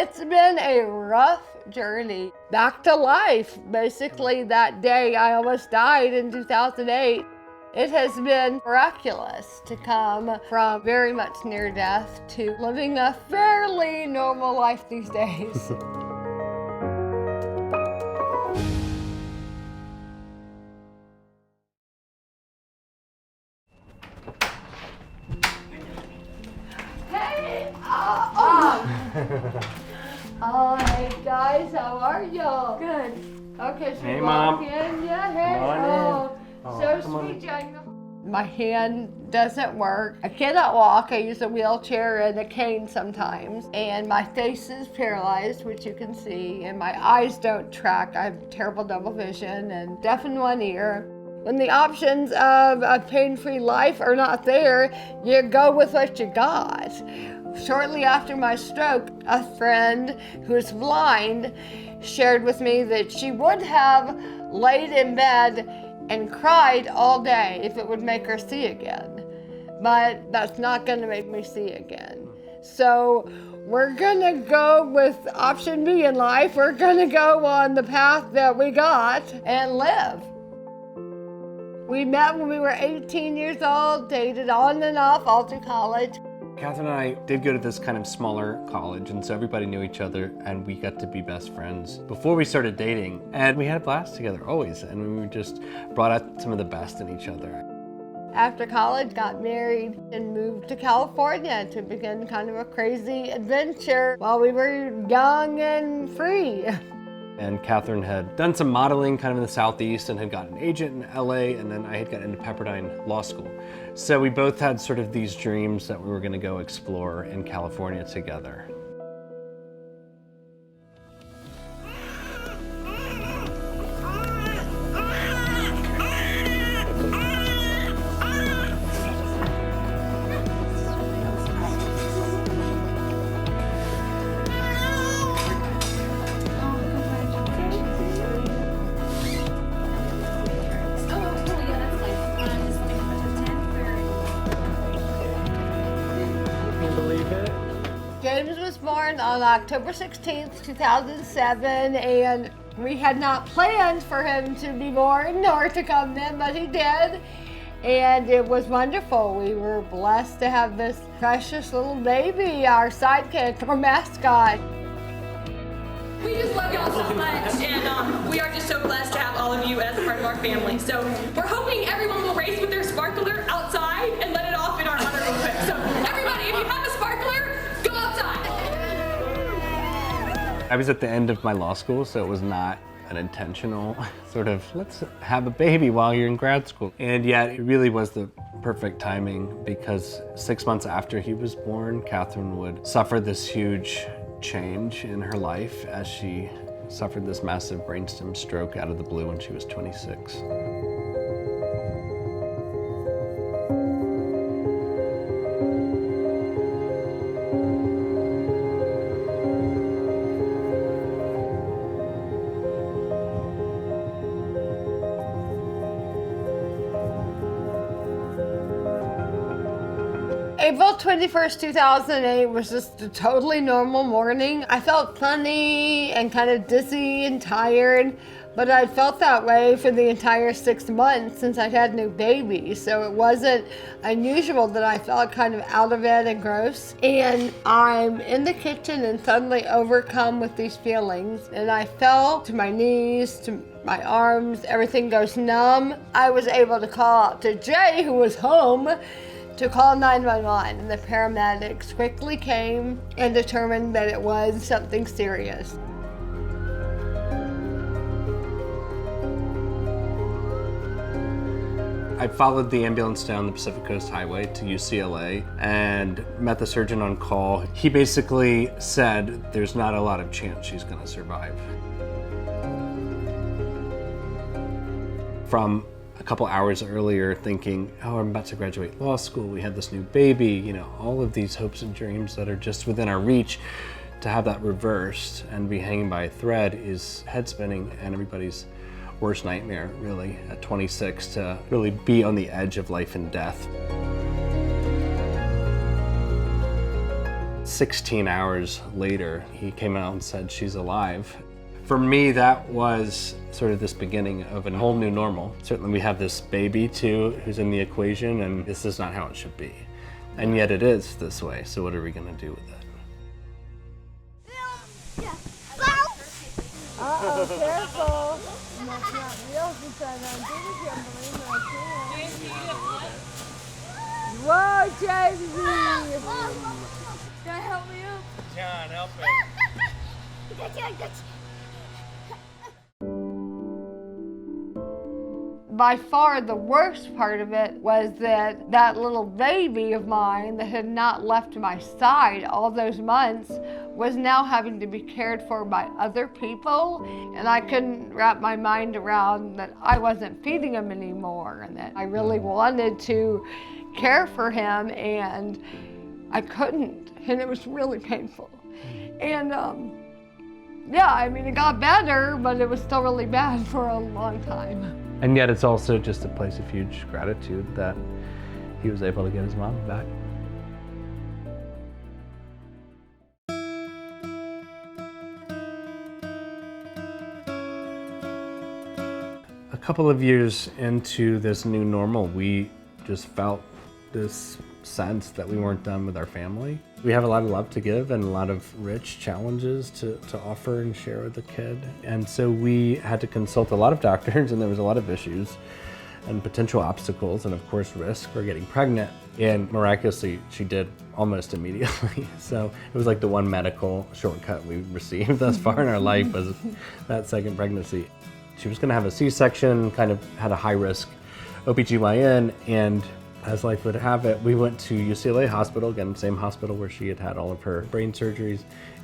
It's been a rough journey. Back to life. Basically, that day I almost died in 2008. It has been miraculous to come from very much near death to living a fairly normal life these days. Hey! Oh, hey guys, how are y'all? Good. Okay, so Hey, walk Mom. in. Yeah, hey. Come on Oh, in. so come on sweet, Jungle. My hand doesn't work. I cannot walk. I use a wheelchair and a cane sometimes. And my face is paralyzed, which you can see. And my eyes don't track. I have terrible double vision and deaf in one ear. When the options of a pain-free life are not there, you go with what you got. Shortly after my stroke, a friend who is blind shared with me that she would have laid in bed and cried all day if it would make her see again. But that's not gonna make me see again. So we're gonna go with option B in life. We're gonna go on the path that we got and live. We met when we were 18 years old, dated on and off all through college. Katherine and I did go to this kind of smaller college, and so everybody knew each other, and we got to be best friends before we started dating. And we had a blast together, always, and we just brought out some of the best in each other. After college, got married and moved to California to begin kind of a crazy adventure while we were young and free. And Katherine had done some modeling kind of in the Southeast and had got an agent in LA, and then I had got into Pepperdine Law School. So we both had sort of these dreams that we were gonna go explore in California together. James was born on October 16th, 2007, and we had not planned for him to be born or to come in, but he did. And it was wonderful. We were blessed to have this precious little baby, our sidekick, our mascot. We just love y'all so much, and we are just so blessed to have all of you as a part of our family. So we're hoping everyone will race with their sparkler outside and let it off in our honor real quick. So everybody, if you have a sparkler, go outside. I was at the end of my law school, so it was not an intentional sort of, let's have a baby while you're in grad school. And yet it really was the perfect timing, because 6 months after he was born, Katherine would suffer this huge change in her life as she suffered this massive brainstem stroke out of the blue when she was 26. April 21st, 2008 was just a totally normal morning. I felt funny and kind of dizzy and tired, but I'd felt that way for the entire 6 months since I'd had a new baby. So it wasn't unusual that I felt kind of out of it and gross. And I'm in the kitchen and suddenly overcome with these feelings. And I fell to my knees, to my arms, everything goes numb. I was able to call out to Jay, who was home, to call 911, and the paramedics quickly came and determined that it was something serious. I followed the ambulance down the Pacific Coast Highway to UCLA and met the surgeon on call. He basically said there's not a lot of chance she's gonna survive. From a couple hours earlier thinking, oh, I'm about to graduate law school, we had this new baby, you know, all of these hopes and dreams that are just within our reach, to have that reversed and be hanging by a thread is head spinning and everybody's worst nightmare, really, at 26, to really be on the edge of life and death. 16 hours later, he came out and said, she's alive. For me, that was sort of this beginning of a whole new normal. Certainly we have this baby too, who's in the equation, and this is not how it should be. And yet it is this way, so what are we gonna do with it? Uh-oh, careful. That's not real, she said. I'm Whoa, Jamesy! Can I help you? John, help me. By far the worst part of it was that that little baby of mine that had not left my side all those months was now having to be cared for by other people, and I couldn't wrap my mind around that I wasn't feeding him anymore and that I really wanted to care for him and I couldn't, and it was really painful. And yeah, I mean, it got better, but it was still really bad for a long time. And yet it's also just a place of huge gratitude that he was able to get his mom back. A couple of years into this new normal, we just felt this sense that we weren't done with our family. We have a lot of love to give and a lot of rich challenges to offer and share with the kid. And so we had to consult a lot of doctors, and there was a lot of issues and potential obstacles and of course risk for getting pregnant. And miraculously, she did almost immediately. So it was like the one medical shortcut we received thus far in our life was that second pregnancy. She was gonna have a C-section, kind of had a high risk OBGYN, and as life would have it, we went to UCLA Hospital, again, same hospital where she had all of her brain surgeries,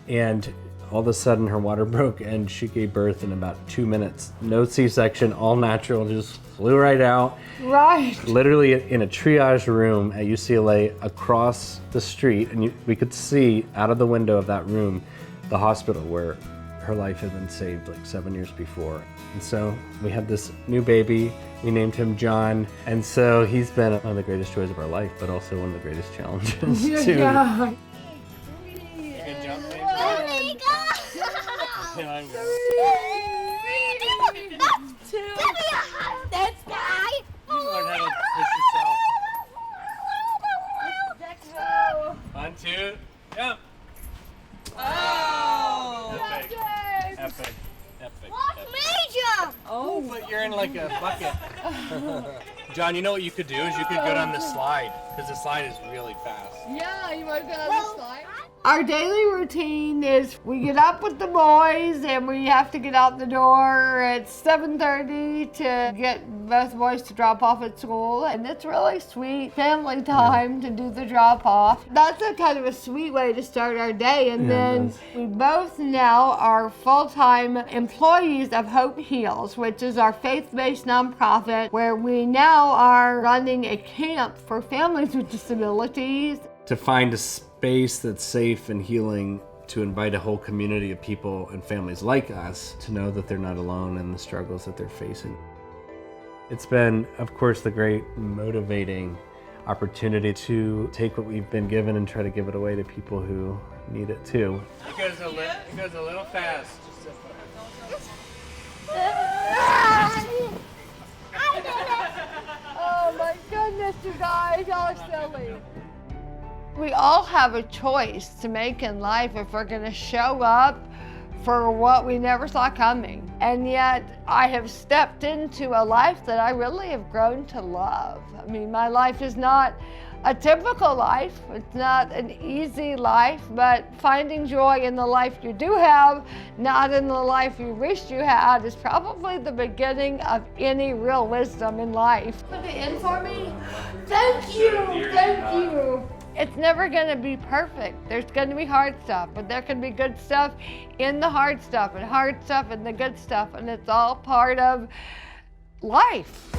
and all of a sudden her water broke and she gave birth in about 2 minutes. No C-section, all natural, just flew right out. Right. Literally in a triage room at UCLA across the street, and we could see out of the window of that room the hospital where her life had been saved like 7 years before. And so we had this new baby, we named him John, and so he's been one of the greatest joys of our life, but also one of the greatest challenges too. Yeah. Good job, baby. That's guy. Learn how to push yourself. 1, 2, jump. Oh! Epic. Major. Oh, but you're in like a bucket. John, you know what you could do is you could go down this slide, because the slide is really fast. Yeah, you want to go on the slide? Our daily routine is we get up with the boys and we have to get out the door at 7:30 to get both boys to drop off at school, and it's really sweet family time to do the drop off. That's a kind of a sweet way to start our day, and then we both now are full-time employees of Hope Heals, which is our faith-based nonprofit where we now are running a camp for families with disabilities. To find a space that's safe and healing, to invite a whole community of people and families like us to know that they're not alone in the struggles that they're facing. It's been, of course, the great motivating opportunity to take what we've been given and try to give it away to people who need it too. It goes a little fast. Oh my goodness, you guys, y'all are silly. We all have a choice to make in life if we're gonna show up for what we never saw coming. And yet I have stepped into a life that I really have grown to love. I mean, my life is not a typical life. It's not an easy life, but finding joy in the life you do have, not in the life you wished you had, is probably the beginning of any real wisdom in life. Put it in for me? Thank you, thank you. It's never gonna be perfect. There's gonna be hard stuff, but there can be good stuff in the hard stuff and hard stuff in the good stuff, and it's all part of life.